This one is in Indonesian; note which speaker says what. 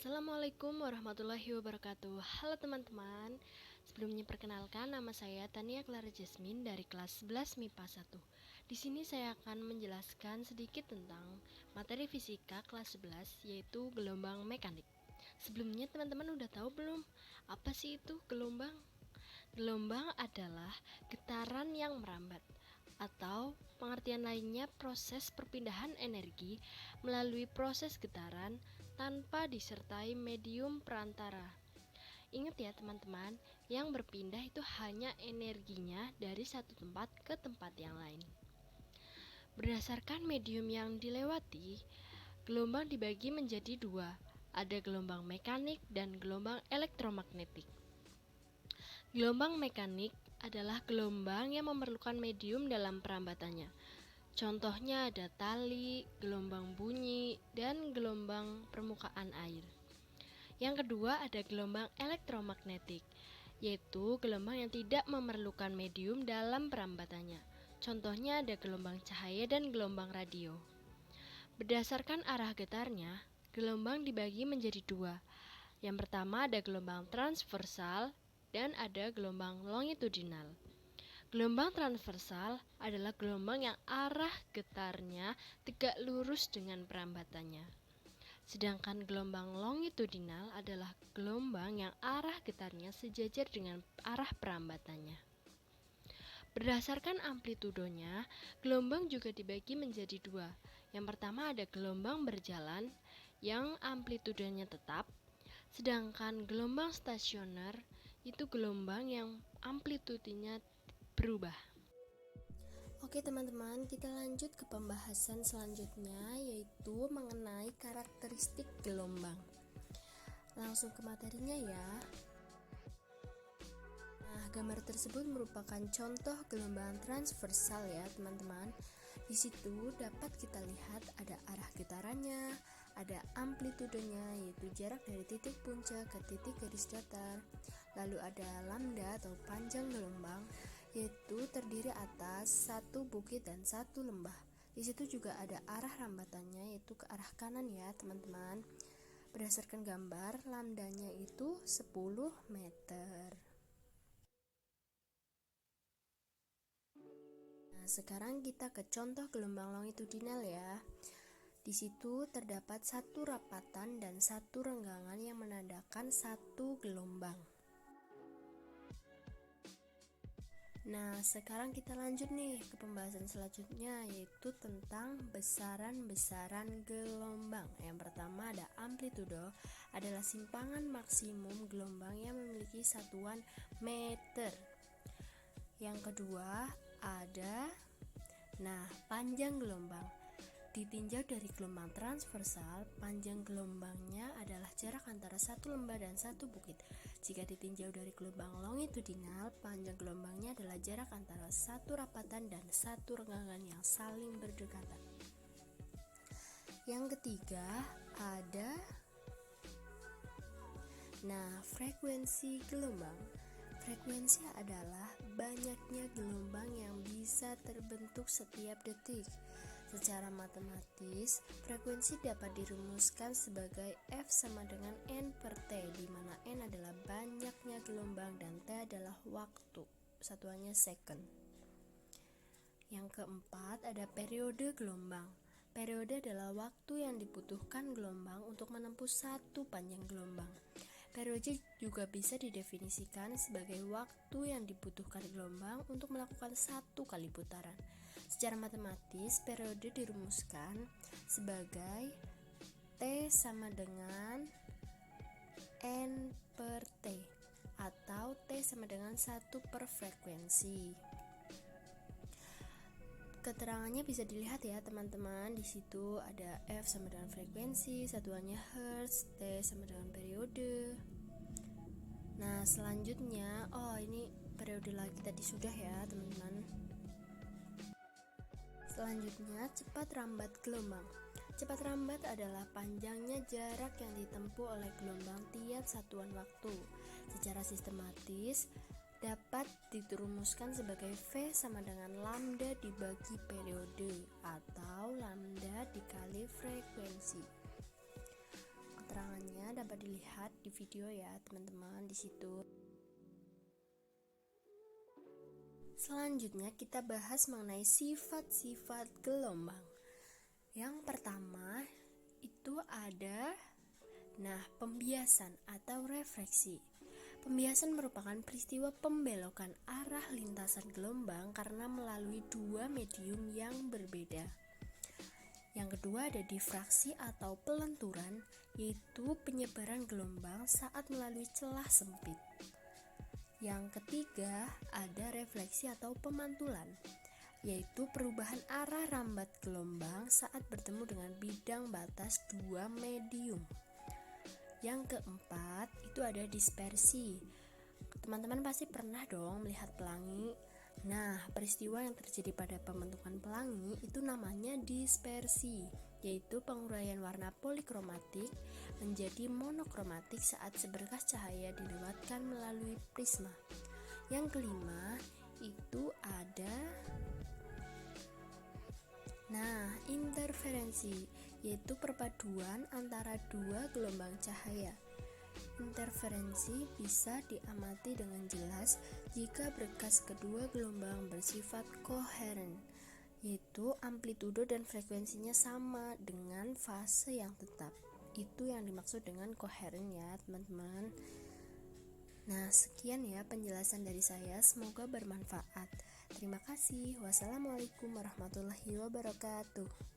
Speaker 1: Assalamualaikum warahmatullahi wabarakatuh. Halo teman-teman. Sebelumnya perkenalkan, nama saya Tania Clara Jasmine dari kelas 11 MIPA 1. Di sini saya akan menjelaskan sedikit tentang materi fisika kelas 11, yaitu gelombang mekanik. Sebelumnya teman-teman udah tahu belum apa sih itu gelombang? Gelombang adalah getaran yang merambat, atau pengertian lainnya proses perpindahan energi melalui proses getaran tanpa disertai medium perantara. Ingat ya teman-teman, yang berpindah itu hanya energinya dari satu tempat ke tempat yang lain. Berdasarkan medium yang dilewati, gelombang dibagi menjadi dua, ada gelombang mekanik dan gelombang elektromagnetik. Gelombang mekanik adalah gelombang yang memerlukan medium dalam perambatannya. Contohnya ada tali, gelombang bunyi, dan gelombang permukaan air. Yang kedua ada gelombang elektromagnetik, yaitu gelombang yang tidak memerlukan medium dalam perambatannya. Contohnya ada gelombang cahaya dan gelombang radio. Berdasarkan arah getarnya, gelombang dibagi menjadi dua. Yang pertama ada gelombang transversal dan ada gelombang longitudinal. Gelombang transversal adalah gelombang yang arah getarnya tegak lurus dengan perambatannya. Sedangkan gelombang longitudinal adalah gelombang yang arah getarnya sejajar dengan arah perambatannya. Berdasarkan amplitudonya, gelombang juga dibagi menjadi dua. Yang pertama ada gelombang berjalan yang amplitudenya tetap, sedangkan gelombang stasioner itu gelombang yang amplitudenya berubah. Oke teman-teman, kita lanjut ke pembahasan selanjutnya, yaitu mengenai karakteristik gelombang. Langsung ke materinya ya. Nah, gambar tersebut merupakan contoh gelombang transversal ya teman-teman. Di situ dapat kita lihat ada arah getarannya, ada amplitudenya yaitu jarak dari titik puncak ke titik garis datar. Lalu ada lambda atau panjang gelombang, yaitu terdiri atas satu bukit dan satu lembah. Di situ juga ada arah rambatannya yaitu ke arah kanan ya teman-teman. Berdasarkan gambar, lambdanya itu 10 meter. Nah, sekarang kita ke contoh gelombang longitudinal ya. Di situ terdapat satu rapatan dan satu renggangan yang menandakan satu gelombang. Nah, sekarang kita lanjut nih ke pembahasan selanjutnya, yaitu tentang besaran-besaran gelombang. Yang pertama ada amplitudo, adalah simpangan maksimum gelombang yang memiliki satuan meter. Yang kedua ada panjang gelombang. Ditinjau dari gelombang transversal, panjang gelombangnya adalah jarak antara satu lembah dan satu bukit. Jika ditinjau dari gelombang longitudinal, panjang gelombangnya adalah jarak antara satu rapatan dan satu renggangan yang saling berdekatan. Yang ketiga ada frekuensi gelombang. Frekuensi adalah banyaknya gelombang yang bisa terbentuk setiap detik. Secara matematis, frekuensi dapat dirumuskan sebagai F sama dengan N per T, di mana N adalah banyaknya gelombang dan T adalah waktu, satuannya second. Yang keempat ada periode gelombang. Periode adalah waktu yang dibutuhkan gelombang untuk menempuh satu panjang gelombang. Periode juga bisa didefinisikan sebagai waktu yang dibutuhkan gelombang untuk melakukan satu kali putaran. Secara matematis, periode dirumuskan sebagai T sama dengan N per T, atau T sama dengan 1 per frekuensi. Keterangannya bisa dilihat ya teman-teman. Di situ ada F sama dengan frekuensi, satuannya hertz, T sama dengan periode. Nah, selanjutnya ini periode lagi tadi sudah ya teman-teman. Selanjutnya, cepat rambat gelombang. Cepat rambat adalah panjangnya jarak yang ditempuh oleh gelombang tiap satuan waktu. Secara sistematis dapat dirumuskan sebagai V sama dengan lambda dibagi periode, atau lambda dikali frekuensi. Keterangannya dapat dilihat di video ya teman-teman di situ. Selanjutnya kita bahas mengenai sifat-sifat gelombang. Yang pertama itu ada pembiasan atau refleksi. Pembiasan merupakan peristiwa pembelokan arah lintasan gelombang karena melalui dua medium yang berbeda. Yang kedua ada difraksi atau pelenturan, yaitu penyebaran gelombang saat melalui celah sempit. Yang ketiga ada refleksi atau pemantulan, yaitu perubahan arah rambat gelombang saat bertemu dengan bidang batas dua medium. Yang keempat itu ada dispersi. Teman-teman pasti pernah dong melihat pelangi. Nah, peristiwa yang terjadi pada pembentukan pelangi itu namanya dispersi, yaitu penguraian warna polikromatik menjadi monokromatik saat seberkas cahaya dilewatkan melalui prisma. Yang kelima itu ada interferensi, yaitu perpaduan antara dua gelombang cahaya. Interferensi bisa diamati dengan jelas jika berkas kedua gelombang bersifat koheren, yaitu amplitudo dan frekuensinya sama dengan fase yang tetap. Itu yang dimaksud dengan koheren ya teman-teman. Nah, sekian ya penjelasan dari saya, semoga bermanfaat. Terima kasih. Wassalamualaikum warahmatullahi wabarakatuh.